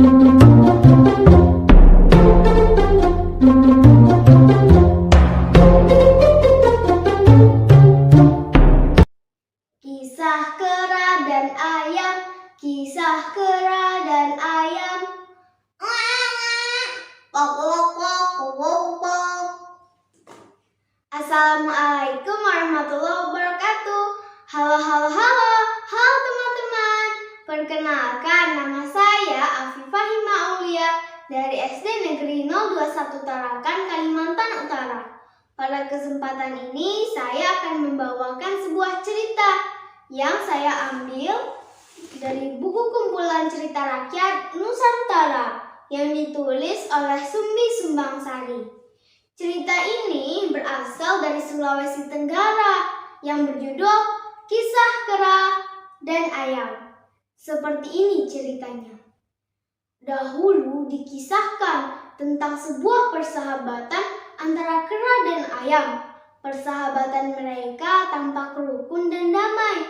Kisah kera dan ayam, kisah kera dan ayam. Pok pok pok pok pok pok. Assalamualaikum warahmatullahi wabarakatuh. Halo halo halo, halo teman-teman. Perkenalkan, nama saya Afifah Hima Aulia dari SD Negeri 021 Tarakan, Kalimantan Utara. Pada kesempatan ini saya akan membawakan sebuah cerita yang saya ambil dari buku kumpulan cerita rakyat Nusantara yang ditulis oleh Sumbi Sumbangsari. Cerita ini berasal dari Sulawesi Tenggara yang berjudul Kisah Kera dan Ayam. Seperti ini ceritanya. Dahulu dikisahkan tentang sebuah persahabatan antara kera dan ayam. Persahabatan mereka tampak rukun dan damai.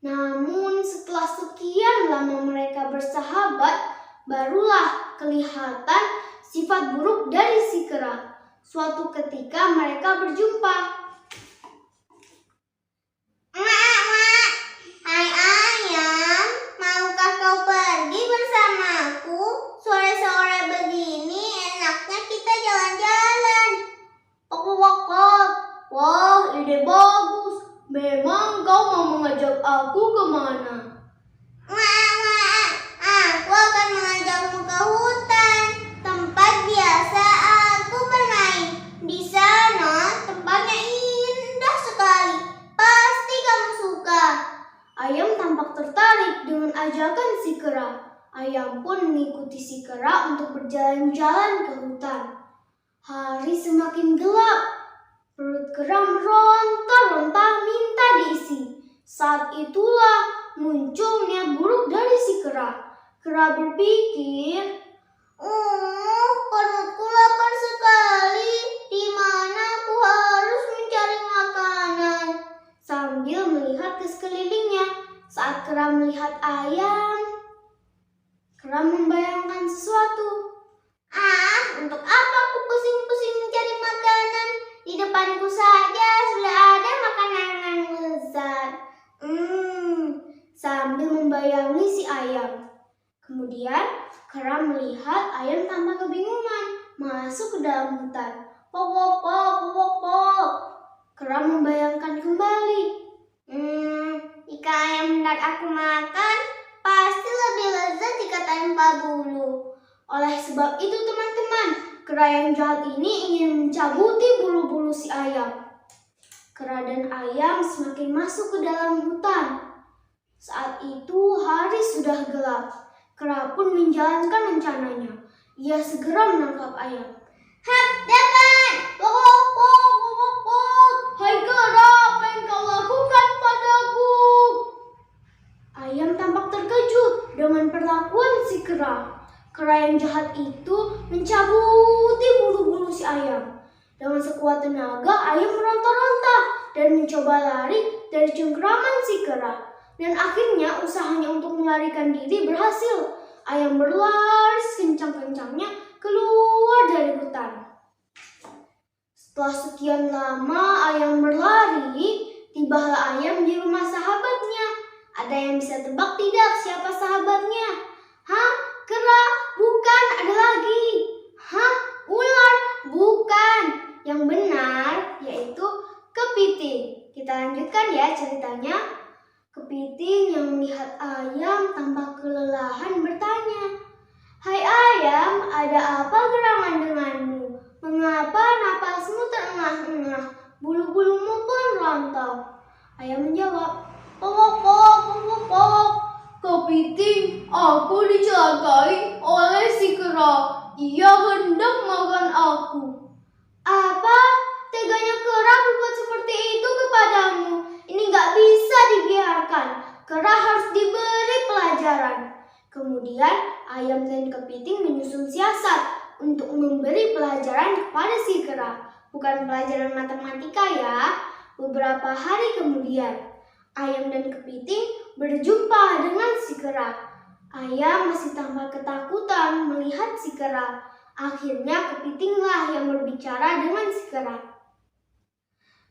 Namun setelah sekian lama mereka bersahabat, barulah kelihatan sifat buruk dari si kera. Suatu ketika mereka berjumpa. Hai ayam, maukah kau pergi bersamaku? Sore-sore begini enaknya kita jalan-jalan. Wah, ide bagus. Memang kau mau mengajak aku kemana? Aku akan mengajakmu ke hutan, tempat biasa aku bermain. Di sana tempatnya indah sekali. Pasti kamu suka. Ayam tampak tertarik dengan ajakan si kera. Ayam pun mengikuti si kera untuk berjalan-jalan ke hutan. Hari semakin gelap. Perut kera meronta-ronta minta diisi. Saat itulah muncul niat buruk dari si kera. Kera berpikir, Perutku lapar sekali. Di mana aku harus mencari makanan? sambil melihat ke sekelilingnya. Saat kera melihat ayam, kera membayangkan sesuatu. Untuk apa aku pusing-pusing mencari makanan? Di depanku saja sudah ada makanan yang lezat. Sambil membayangi si ayam. Kemudian kera melihat ayam tanpa kebingungan masuk ke dalam hutan. Pok pok pok pok pok. Kera membayangkan kembali. Jika ayam hendak aku makan, pasti lebih lezat jika tanpa bulu. Oleh sebab itu teman-teman, kera yang jahat ini ingin mencabuti bulu-bulu si ayam. Kera dan ayam semakin masuk ke dalam hutan. Saat itu hari sudah gelap. Kera pun menjalankan rencananya. Ia segera menangkap ayam. Dapat! Hai kera, apa yang kau lakukan padaku? Ayam tampak terkejut dengan perlakuan si kera. Kera yang jahat itu mencabuti bulu-bulu si ayam. Dengan sekuat tenaga, ayam meronta-ronta dan mencoba lari dari cengkraman si kera. Dan akhirnya usahanya untuk melarikan diri berhasil. Ayam berlari sekencang-kencangnya keluar dari hutan. Setelah sekian lama ayam berlari, tibalah ayam di rumah sahabatnya. Ada yang bisa tebak tidak siapa sahabatnya? Kera? Bukan, ada lagi. Ular? Bukan. Yang benar yaitu kepiting. Kita lanjutkan ya ceritanya. Kepiting yang melihat ayam tanpa kelelahan bertanya, "Hai ayam, ada apa gerangan denganmu? Mengapa napasmu terengah-engah? Bulu-bulumu pun rontok." Ayam menjawab, Pok. Kepiting, aku dicelakai oleh si kera. Ia hendak makan aku." "Apa? Teganya kera berbuat seperti itu kepadamu? Ini gak bisa dibiarkan. Kera harus diberi pelajaran." Kemudian ayam dan kepiting menyusun siasat untuk memberi pelajaran kepada si kera. Bukan pelajaran matematika ya. Beberapa hari kemudian, ayam dan kepiting berjumpa dengan si kera. Ayam masih tampak ketakutan melihat si kera. Akhirnya kepitinglah yang berbicara dengan si kera.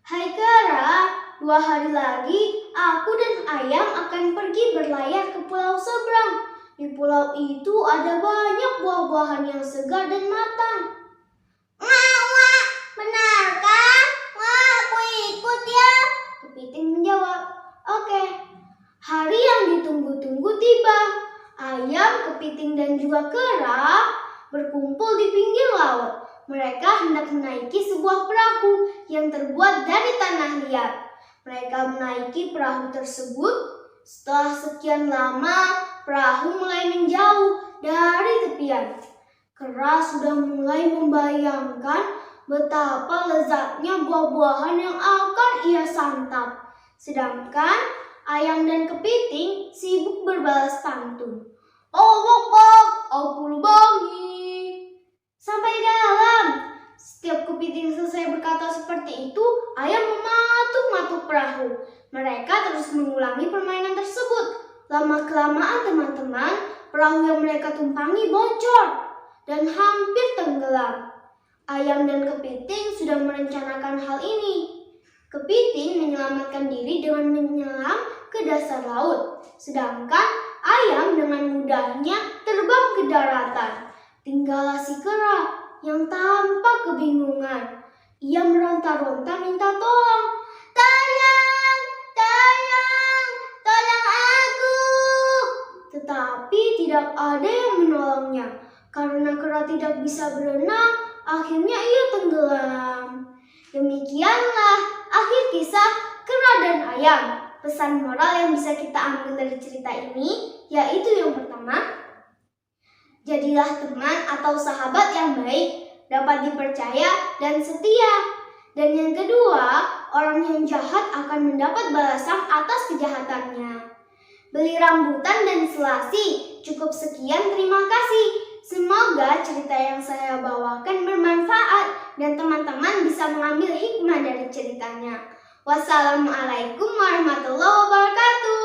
Hai kera, 2 hari lagi aku dan ayam akan pergi berlayar ke pulau seberang. Di pulau itu ada banyak buah-buahan yang segar dan matang. Wah, benarkah? Wah, aku ikut ya. Kepiting menjawab, oke. Hari yang ditunggu-tunggu tiba. Ayam, kepiting, dan juga kera berkumpul di pinggir laut. Mereka hendak menaiki sebuah perahu yang terbuat dari tanah liat. Mereka menaiki perahu tersebut. Setelah sekian lama, perahu mulai menjauh dari tepian. Kera sudah mulai membayangkan betapa lezatnya buah-buahan yang akan ia santap. Sedangkan ayam dan kepiting sibuk berbalas pantun. Bok, aku lubangi. Sampai dalam. Setiap kepiting selesai berkata seperti itu, ayam mematuk-matuk perahu. Mereka terus mengulangi permainan tersebut. Lama-kelamaan teman-teman, perahu yang mereka tumpangi bocor dan hampir tenggelam. Ayam dan kepiting sudah merencanakan hal ini. Kepiting menyelamatkan diri dengan menyelam ke dasar laut. Sedangkan ayam dengan mudahnya terbang ke daratan. Tinggallah si kera yang tampak kebingungan. Ia meronta-ronta minta tolong. Tolong aku. Tetapi tidak ada yang menolongnya. Karena kera tidak bisa berenang, akhirnya ia tenggelam. Demikianlah akhir kisah kera dan ayam. Pesan moral yang bisa kita ambil dari cerita ini yaitu yang pertama, jadilah teman atau sahabat yang baik, dapat dipercaya dan setia. Dan yang kedua, orang yang jahat akan mendapat balasan atas kejahatannya. Beli rambutan dan selasi. Cukup sekian, terima kasih. Semoga cerita yang saya bawakan bermanfaat dan teman-teman bisa mengambil hikmah dari ceritanya. Wassalamualaikum warahmatullahi wabarakatuh.